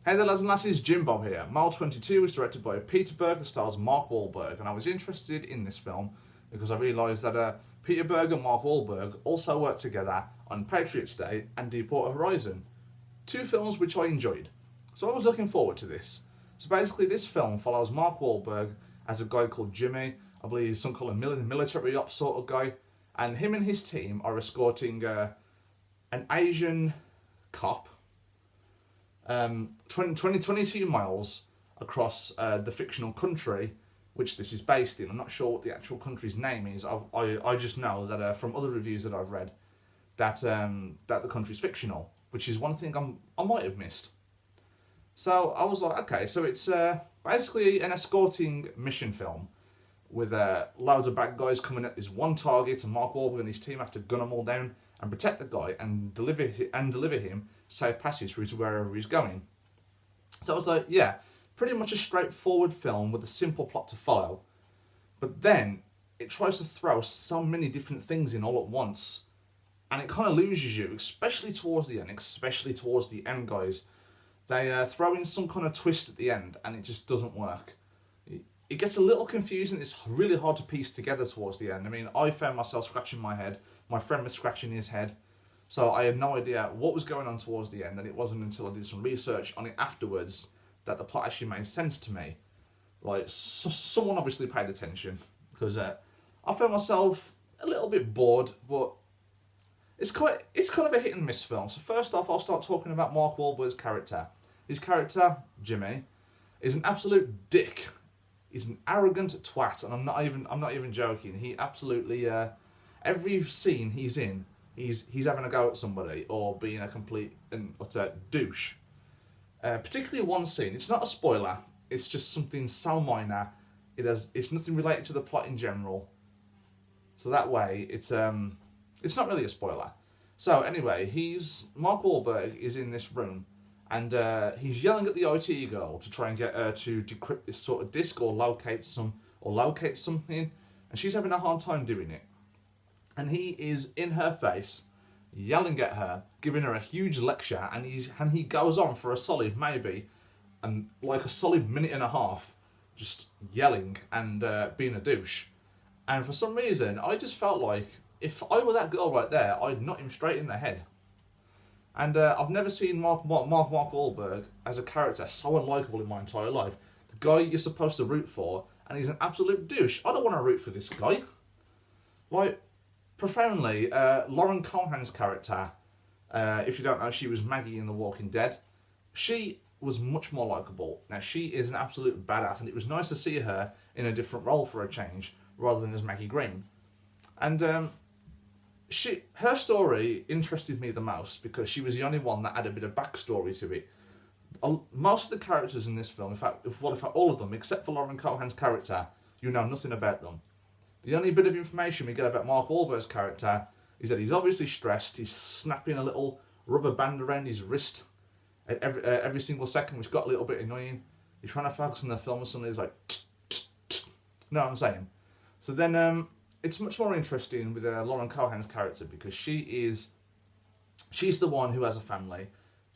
Hey there lads and lasses, Jim Bob here. Mile 22 was directed by Peter Berg and stars Mark Wahlberg, and I was interested in this film because I realised that Peter Berg and Mark Wahlberg also worked together on Patriots Day and Deepwater Horizon, two films which I enjoyed. So I was looking forward to this. So basically this film follows Mark Wahlberg as a guy called Jimmy, I believe he's some kind of military ops sort of guy, and him and his team are escorting an Asian cop 22 miles across the fictional country which this is based in. I'm not sure what the actual country's name is. I just know that from other reviews that I've read that that the country's fictional, which is one thing I might have missed. So I was like, okay, so it's basically an escorting mission film with loads of bad guys coming at this one target, and Mark Wahlberg and his team have to gun them all down and protect the guy and deliver him safe passage through to wherever he's going. So I was like, yeah, pretty much a straightforward film with a simple plot to follow. But then it tries to throw so many different things in all at once, and it kind of loses you, especially towards the end, guys. They throw in some kind of twist at the end, and it just doesn't work. It gets a little confusing. It's really hard to piece together towards the end. I mean, I found myself scratching my head. My friend was scratching his head. So I had no idea what was going on towards the end, and it wasn't until I did some research on it afterwards that the plot actually made sense to me. Like, someone obviously paid attention, because I found myself a little bit bored, but it's kind of a hit and miss film. So first off, I'll start talking about Mark Wahlberg's character. His character, Jimmy, is an absolute dick. He's an arrogant twat, and I'm not even joking. He absolutely every scene he's in, he's having a go at somebody or being a complete and utter douche. Particularly one scene. It's not a spoiler. It's just something so minor. It's nothing related to the plot in general. So that way, it's not really a spoiler. So anyway, Mark Wahlberg is in this room, and he's yelling at the IT girl to try and get her to decrypt this sort of disk or locate something, and she's having a hard time doing it. And he is in her face, yelling at her, giving her a huge lecture, and he goes on for a solid like a solid minute and a half, just yelling and being a douche. And for some reason, I just felt like if I were that girl right there, I'd nut him straight in the head. And I've never seen Mark Wahlberg as a character so unlikable in my entire life. The guy you're supposed to root for, and he's an absolute douche. I don't want to root for this guy. Like, profoundly, Lauren Cohan's character, if you don't know, she was Maggie in The Walking Dead. She was much more likeable. Now, she is an absolute badass, and it was nice to see her in a different role for a change, rather than as Maggie Green. And her story interested me the most because she was the only one that had a bit of backstory to it. Most of the characters in this film, in fact all of them, except for Lauren Cohan's character, you know nothing about them. The only bit of information we get about Mark Wahlberg's character is that he's obviously stressed. He's snapping a little rubber band around his wrist at every single second, which got a little bit annoying. He's trying to focus on the film and suddenly he's like, you know what I'm saying? So then it's much more interesting with Lauren Cohan's character because she's the one who has a family,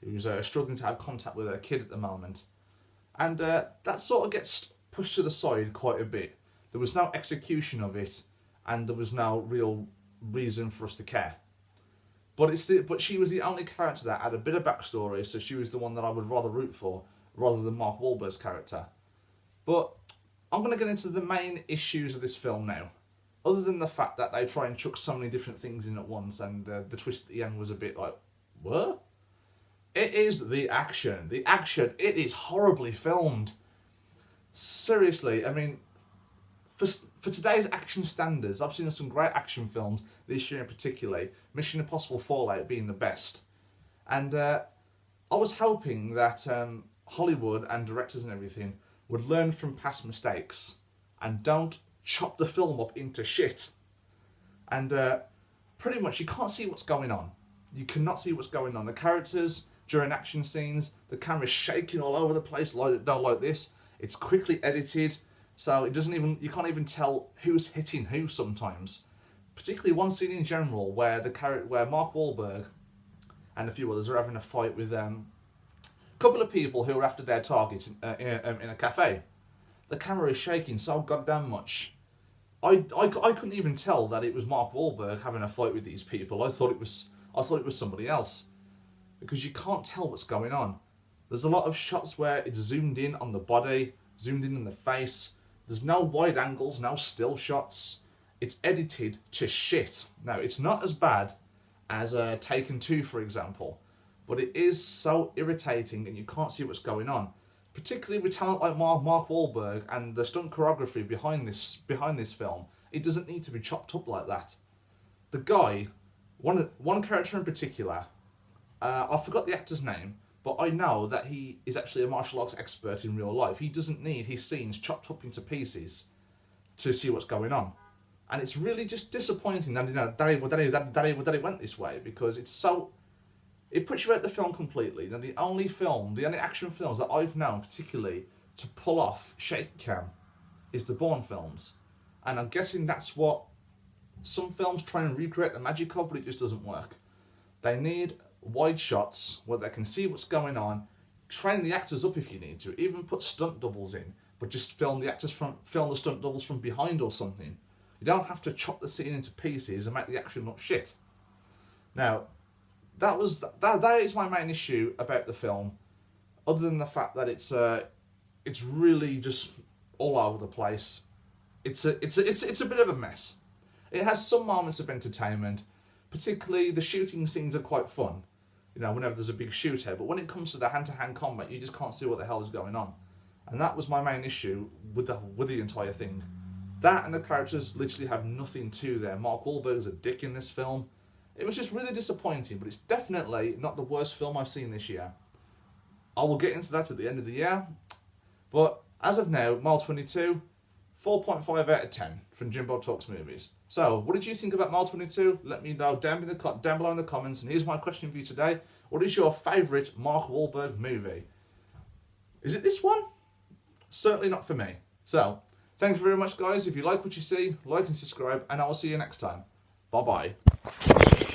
who's struggling to have contact with her kid at the moment. And that sort of gets pushed to the side quite a bit. There was no execution of it, and there was no real reason for us to care. But she was the only character that had a bit of backstory, so she was the one that I would rather root for, rather than Mark Wahlberg's character. But I'm going to get into the main issues of this film now. Other than the fact that they try and chuck so many different things in at once, and the twist at the end was a bit like, what? It is the action. The action, it is horribly filmed. Seriously, I mean, for today's action standards, I've seen some great action films this year in particular, Mission Impossible Fallout being the best. And I was hoping that Hollywood and directors and everything would learn from past mistakes and don't chop the film up into shit. And pretty much you can't see what's going on. You cannot see what's going on. The characters during action scenes, the camera's shaking all over the place like this. It's quickly edited, so you can't even tell who's hitting who sometimes. Particularly one scene in general where Mark Wahlberg and a few others are having a fight with couple of people who are after their target in a cafe. The camera is shaking so goddamn much. I couldn't even tell that it was Mark Wahlberg having a fight with these people. I thought it was somebody else, because you can't tell what's going on. There's a lot of shots where it's zoomed in on the body, zoomed in on the face. There's no wide angles, no still shots. It's edited to shit. Now, it's not as bad as Taken 2, for example, but it is so irritating and you can't see what's going on. Particularly with talent like Mark Wahlberg and the stunt choreography behind this film, it doesn't need to be chopped up like that. The guy, one character in particular, I forgot the actor's name, but I know that he is actually a martial arts expert in real life. He doesn't need his scenes chopped up into pieces to see what's going on. And it's really just disappointing that, that it went this way, because it puts you out the film completely. Now, the only action films that I've known particularly to pull off shaky cam is the Bourne films. And I'm guessing that's what some films try and recreate the magic of, but it just doesn't work. They need wide shots where they can see what's going on, train the actors up if you need to, even put stunt doubles in, but just film the stunt doubles from behind or something. You don't have to chop the scene into pieces and make the action look shit. Now, that is my main issue about the film, other than the fact that it's really just all over the place. It's a bit of a mess. It has some moments of entertainment, particularly the shooting scenes are quite fun, whenever there's a big shootout, but when it comes to the hand-to-hand combat, you just can't see what the hell is going on. And that was my main issue with the entire thing. That and the characters literally have nothing to them. Mark Wahlberg is a dick in this film. It was just really disappointing, but it's definitely not the worst film I've seen this year. I will get into that at the end of the year. But as of now, Mile 22, 4.5 out of 10 from Jimbo Talks Movies. So, what did you think about Mile 22? Let me know down below in the comments. And here's my question for you today. What is your favourite Mark Wahlberg movie? Is it this one? Certainly not for me. So, thank you very much, guys. If you like what you see, like and subscribe, and I will see you next time. Bye-bye.